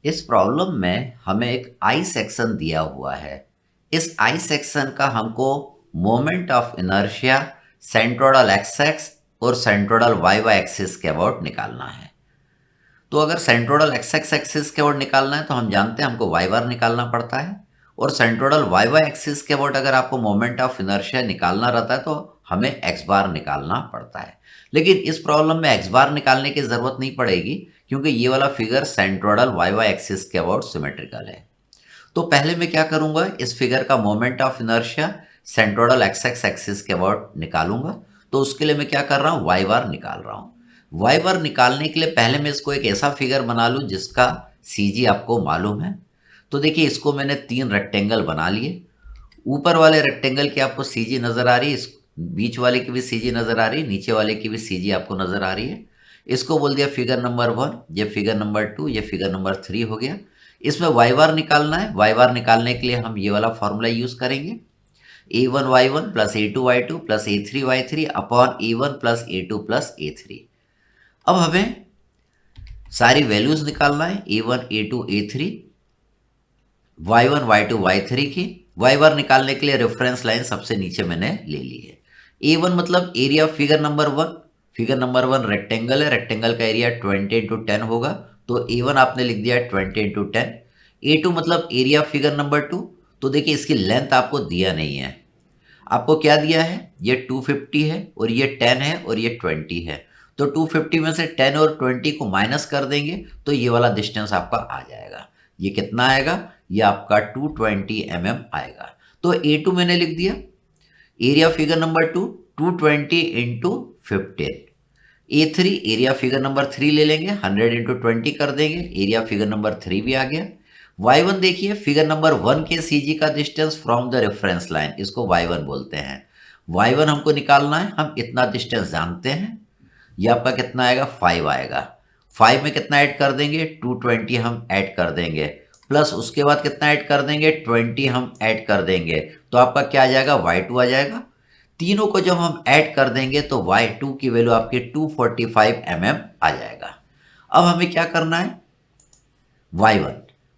इस प्रॉब्लम में हमें एक आई सेक्शन दिया हुआ है। इस आई सेक्शन का हमको moment of inertia centroidal X x और सेंट्रोइडल वाई वाई एक्सिस के अबाउट निकालना है। तो अगर सेंट्रोइडल एक्स एक्स एक्सिस के अबाउट निकालना है तो हम जानते हैं हमको वाई बार निकालना पड़ता है, और सेंट्रोइडल वाई वाई एक्सिस के अबाउट अगर आपको मोमेंट ऑफ इनर्शिया निकालना रहता है तो हमें एक्स बार निकालना पड़ता है। लेकिन इस प्रॉब्लम में एक्स बार निकालने की ज़रूरत नहीं पड़ेगी, क्योंकि ये वाला figure centroidal Y Y axis के अबाउट सिमेट्रिकल है। तो पहले मैं क्या करूंगा, इस फिगर का moment of inertia centroidal X X axis के अबाउट निकालूंगा। तो उसके लिए मैं क्या कर रहा हूँ, वाई बार निकाल रहा हूँ। वाई बार निकालने के लिए पहले मैं इसको एक ऐसा फिगर बना लूँ जिसका सी जी आपको मालूम है। तो देखिए, इसको मैंने 3 रेक्टेंगल बना लिए। ऊपर वाले रेक्टेंगल की आपको सी जी नज़र आ रही है, इस बीच वाले की भी सी जी नज़र आ रही है, नीचे वाले की भी सी जी आपको नज़र आ रही है। इसको बोल दिया फिगर नंबर 1, ये फिगर नंबर 2, ये फिगर नंबर 3 हो गया। इसमें वाई बार निकालना है। वाई बार निकालने के लिए हम ये वाला फॉर्मूला यूज़ करेंगे, a1y1 plus a2y2 plus a3y3 upon a1 plus a2 plus a3। अब हमें सारी वैल्यूज निकालना है, a1 a2 a3, y1 y2 y3 की। वाई बार निकालने के लिए रेफरेंस लाइन सबसे नीचे मैंने ले ली है। a1 मतलब area figure number 1। Figure number 1 rectangle है, रेक्टेंगल का एरिया 20 इंटू 10 होगा, तो a1 आपने लिख दिया 20 इंटू 10। a2 मतलब एरिया फिगर नंबर 2। तो देखिए, इसकी लेंथ आपको दिया नहीं है। आपको क्या दिया है, ये 250 है और ये 10 है और ये 20 है। तो 250 में से 10 और 20 को माइनस कर देंगे तो ये वाला डिस्टेंस आपका आ जाएगा। ये कितना आएगा, ये आपका 220 आएगा। तो A2 मैंने लिख दिया, area figure number 2 220 into 15। A3 area figure number 3 ले लेंगे, 100 इंटू 20 कर देंगे, एरिया फिगर नंबर 3 भी आ गया। y1 देखिए, फिगर नंबर 1 के CG का distance from the reference line, इसको y1 बोलते हैं। y1 हमको निकालना है, हम इतना डिस्टेंस जानते हैं। ये आपका कितना आएगा, 5 आएगा। 5 में कितना ऐड कर देंगे, 220 हम ऐड कर देंगे, प्लस उसके बाद कितना ऐड कर देंगे, 20 हम ऐड कर देंगे, तो आपका क्या आ जाएगा, y2 आ जाएगा। तीनों को जब हम ऐड कर देंगे तो y2 की वैल्यू आपकी 245 आ जाएगा। अब हमें क्या करना है,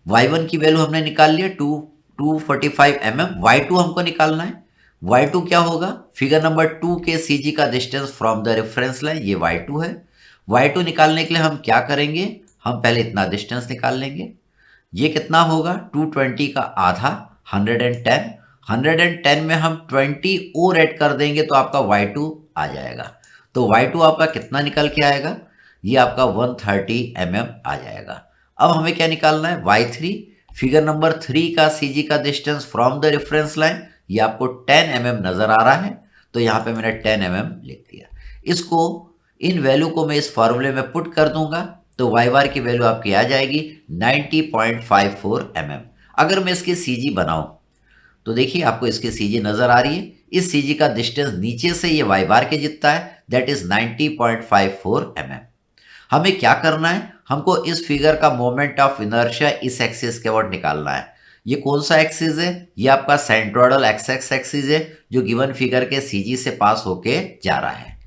y1 की वैल्यू हमने निकाल लिया 245 y2 हमको निकालना है। y2 क्या होगा, फिगर नंबर 2 के CG का distance from the reference line, ये y2 है। y2 निकालने के लिए हम क्या करेंगे, हम पहले इतना डिस्टेंस निकाल लेंगे। ये कितना होगा, 220 का आधा 110। 110 में हम 20 और ऐड कर देंगे तो आपका y2 आ जाएगा। तो y2 आपका कितना निकल के आएगा, ये आपका 130 आ जाएगा। अब हमें क्या निकालना है, y3 फिगर नंबर 3 का CG का distance from the reference line, ये आपको 10 नज़र आ रहा है, तो यहाँ पे मैंने 10 लिख दिया। इसको, इन वैल्यू को मैं इस फॉर्मूले में पुट कर दूंगा तो वाई बार की वैल्यू आपकी आ जाएगी 90.54 अगर मैं इसकी CG बनाऊं तो देखिए, आपको इसकी CG नज़र आ रही है। इस CG का डिस्टेंस नीचे से ये वाई बार के जितना है, दैट इज 90.54 हमें क्या करना है, हमको इस फिगर का मोमेंट ऑफ इनर्शिया इस एक्सिस के अबाउट निकालना है। ये कौन सा एक्सिस है, ये आपका सेंट्रोइडल एक्स एक्स एक्सिस है, जो गिवन फिगर के CG से पास होके जा रहा है।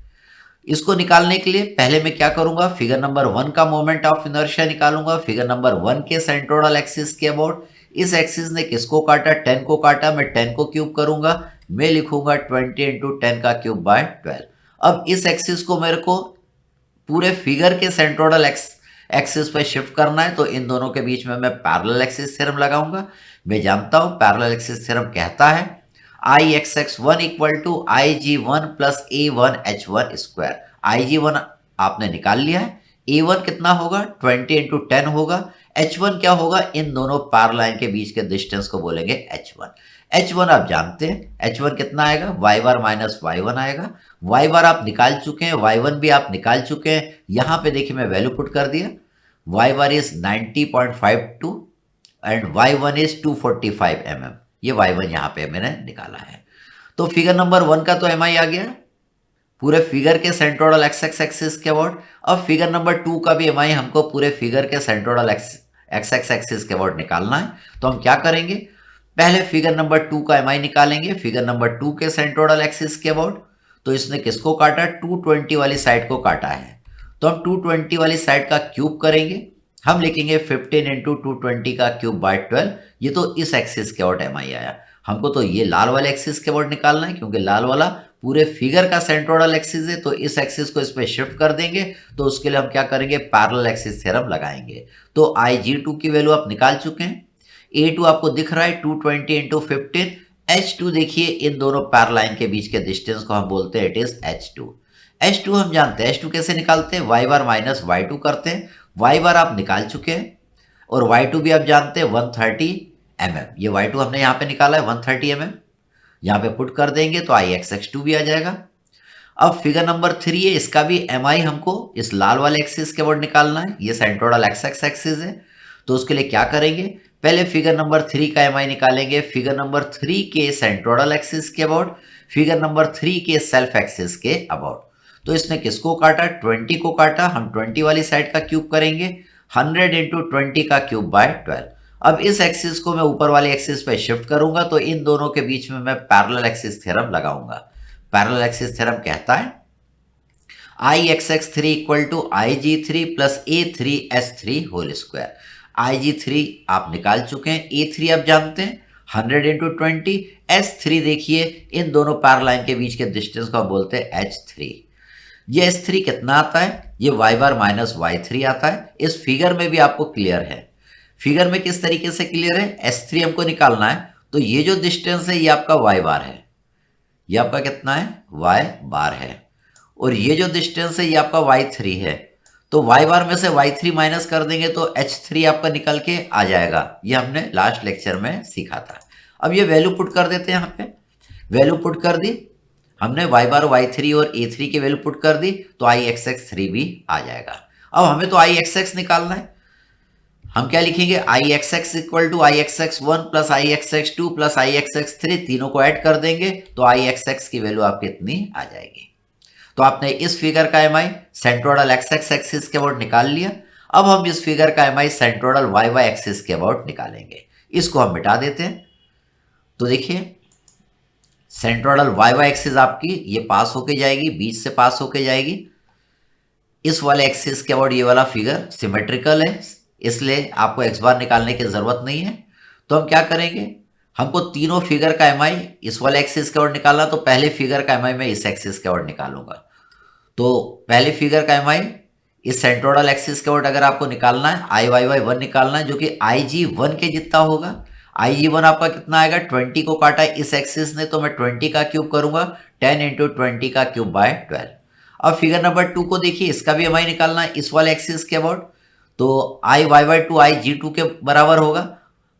इसको निकालने के लिए पहले मैं क्या करूंगा, फिगर नंबर 1 का मोमेंट ऑफ इनर्शिया निकालूंगा, फिगर नंबर 1 के सेंट्रोइडल एक्सिस के अबाउट। इस एक्सिस ने किसको काटा, 10 को काटा, मैं 10 को क्यूब करूंगा, मैं लिखूंगा 20 इंटू 10 का क्यूब बाय 12। अब इस एक्सिस को मेरे को पूरे फिगर के सेंट्रोइडल एक्सिस पर शिफ्ट करना है, तो इन दोनों के बीच में मैं पैरेलल एक्सिस थ्योरम लगाऊंगा। मैं जानता हूं पैरेलल एक्सिस थ्योरम कहता है IXX1 equal to IG1 plus A1H1 square. IG1 आपने निकाल लिया है, A1 कितना होगा, 20 इंटू 10 होगा, H1 क्या होगा, इन दोनों पैरेलल लाइन के बीच के डिस्टेंस को बोलेंगे H1। H1 आप जानते हैं, H1 कितना आएगा, y बार माइनस y1 आएगा। y बार आप निकाल चुके हैं, y1 भी आप निकाल चुके हैं। यहाँ पे देखिए, मैं वैल्यू पुट कर दिया, y bar is 90.52 and y1 is 245 ये y1 यहाँ पे मैंने निकाला है। तो फिगर नंबर 1 का तो MI आ गया पूरे फिगर के सेंट्रोइडल एक्स एक्स एक्सिस के अबाउट। अब फिगर नंबर 2 का भी MI हमको पूरे फिगर के सेंट्रोइडल एक्स एक्स एक्सिस के अबाउट निकालना है। तो हम क्या करेंगे, पहले फिगर नंबर 2 का MI निकालेंगे, फिगर नंबर 2 के सेंट्रोइडल एक्सिस के अबाउट। तो इसने किसको काटा, 220 वाली साइड को काटा है, तो हम 220 वाली साइड का क्यूब करेंगे, हम लिखेंगे 15 इंटू 220 का क्यूब बाय 12। ये तो इस एक्सिस के अबाउट एम आई आया। हमको तो ये लाल वाले एक्सिस के अबाउट निकालना है, क्योंकि लाल वाला पूरे फिगर का सेंट्रोइडल एक्सिस है, तो इस एक्सिस को इस पे शिफ्ट कर देंगे। तो उसके लिए हम क्या करेंगे, पैरेलल एक्सिस थ्योरम लगाएंगे। तो आई जी टू की वैल्यू आप निकाल चुके हैं। ए टू आपको दिख रहा है 220 इंटू 15। एच टू देखिए, इन दोनों पैर लाइन के बीच के डिस्टेंस को हम बोलते हैं it is H two. H two हम जानते हैं, एच टू कैसे निकालते हैं, Y bar minus Y two करते हैं। वाई बार आप निकाल चुके हैं और वाई टू भी आप जानते हैं 130 mm। ये वाई टू हमने यहाँ पे निकाला है 130 mm। यहाँ पे पुट कर देंगे तो आई एक्स एक्स टू भी आ जाएगा। अब फिगर नंबर 3 है, इसका भी एम आई हमको इस लाल वाले एक्सिस के वर्ड निकालना है। ये सेंट्रोइडल एक्स एक्स एक्सिस है, तो उसके लिए क्या करेंगे, पहले फिगर नंबर 3 का एम आई निकालेंगे, फिगर नंबर 3 के सेंट्रोइडल एक्सिस के अबाउट, फिगर नंबर 3 के सेल्फ एक्सिस के अबाउट। तो इसने किसको काटा, 20 को काटा। हम 20 वाली साइड का क्यूब करेंगे, 100 इंटू 20 का क्यूब बाय 12। अब इस एक्सिस को मैं ऊपर वाले एक्सिस पे शिफ्ट करूंगा, तो इन दोनों के बीच में मैं पैरेलल एक्सिस थ्योरम लगाऊंगा। पैरेलल एक्सिस थ्योरम कहता है I X X three equal to I G three plus A three S three whole square. I G three आप निकाल चुके हैं, ए थ्री आप जानते हैं 100 इंटू 20, एस थ्री देखिए इन दोनों पैरेलल के बीच के डिस्टेंस को बोलते हैं एच थ्री। ये एस थ्री कितना आता है, ये Y bar minus Y three आता है। इस फिगर में भी आपको क्लियर है। फिगर में किस तरीके से क्लियर है, एस थ्री हमको निकालना है, तो ये जो डिस्टेंस है ये आपका वाई बार है, ये आपका कितना है, वाई बार है। और ये जो डिस्टेंस है ये आपका वाई थ्री है, तो वाई बार में से वाई थ्री माइनस कर देंगे तो एच थ्री आपका निकल के आ जाएगा। ये हमने लास्ट लेक्चर में सीखा था। अब ये वैल्यू पुट कर देते हैं, यहाँ पे वैल्यू पुट कर दी हमने, वाई बार वाई थ्री और ए थ्री की वैल्यू पुट कर दी, तो आई एक्स एक्स थ्री भी आ जाएगा। अब हमें तो आई एक्स एक्स निकालना है। हम क्या लिखेंगे, I X X equal to I X X one plus I X X two plus I X X three, तीनों को ऐड कर देंगे तो आई एक्स एक्स की वैल्यू आपकी इतनी आ जाएगी। तो आपने इस फिगर का M I centroidal X X axis के अबाउट निकाल लिया। अब हम इस फिगर का M I centroidal Y Y axis के अबाउट निकालेंगे। इसको हम मिटा देते हैं। तो देखिए सेंट्रोइडल वाई वाई एक्सिस आपकी ये पास होके जाएगी, बीच से पास होके जाएगी। इस वाले एक्सिस के अबाउट ये वाला फिगर सिमेट्रिकल है, इसलिए आपको एक्स बार निकालने की जरूरत नहीं है। तो हम क्या करेंगे, हमको तीनों फिगर का एम आई इस वाले एक्सिस के अबाउट निकालना, तो पहले फिगर का एम आई मैं इस एक्सिस के अबाउट निकालूंगा। तो पहले फिगर का एम आई इस सेंट्रोइडल एक्सिस के अबाउट अगर आपको निकालना है, आई वाई वाई वन निकालना है, जो कि आई जी वन के जितना होगा। आई जी वन आपका कितना आएगा, 20 को काटा इस एक्सिस ने, तो मैं 20 का क्यूब करूंगा, 10 इंटू 20 का क्यूब बाय 12। अब फिगर नंबर 2 को देखिए, इसका भी एम आई निकालना है इस वाले एक्सिस के अबाउट, तो I Y Y two I G two के बराबर होगा,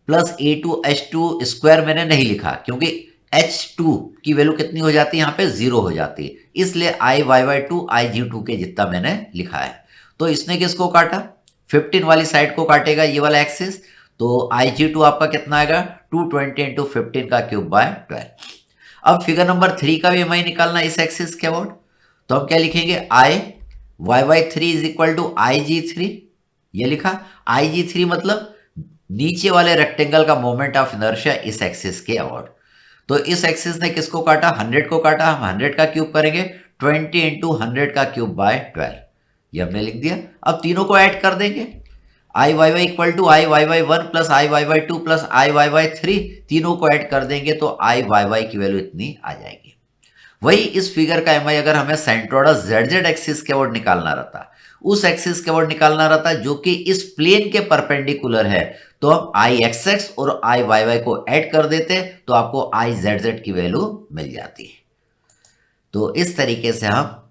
plus A two H two square मैंने नहीं लिखा, क्योंकि एच टू की वैल्यू कितनी हो जाती है, यहाँ पे 0 हो जाती है, इसलिए I Y Y two I G two के जितना मैंने लिखा है। तो इसने किसको काटा, 15 वाली साइड को काटेगा ये वाला एक्सिस, तो आई जी टू आपका कितना आएगा, 220 इंटू 15 का क्यूब बाय 12। अब फिगर नंबर 3 का भी एम आई निकालना इस एक्सिस के अबाउट, तो हम क्या लिखेंगे, I Y Y three is equal to I G three, ये लिखा। आई जी थ्री मतलब नीचे वाले रेक्टेंगल का मोमेंट ऑफ इनर्शिया इस एक्सिस के अबाउट। तो इस एक्सिस ने किसको काटा, 100 को काटा, हम 100 का क्यूब करेंगे, 20 इंटू 100 का क्यूब बाय 12, ये हमने लिख दिया। अब तीनों को ऐड कर देंगे, I Y Y equal to I Y Y one plus I Y Y two plus I Y Y three, तीनों को ऐड कर देंगे तो आई वाई वाई की वैल्यू इतनी आ जाएगी। वही इस फिगर का एम आई अगर हमें सेंट्रोइडल जेड जेड एक्सिस के अबाउट निकालना रहता, उस एक्सिस के अबाउट निकालना रहता जो कि इस प्लेन के परपेंडिकुलर है, तो हम आई एक्स एक्स और आई वाई वाई को ऐड कर देते, तो आपको आई जेड जेड की वैल्यू मिल जाती। तो इस तरीके से हम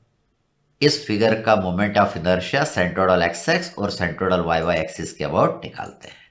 इस फिगर का moment of inertia centroidal X x और सेंट्रोइडल वाई वाई एक्सिस के अबाउट निकालते हैं।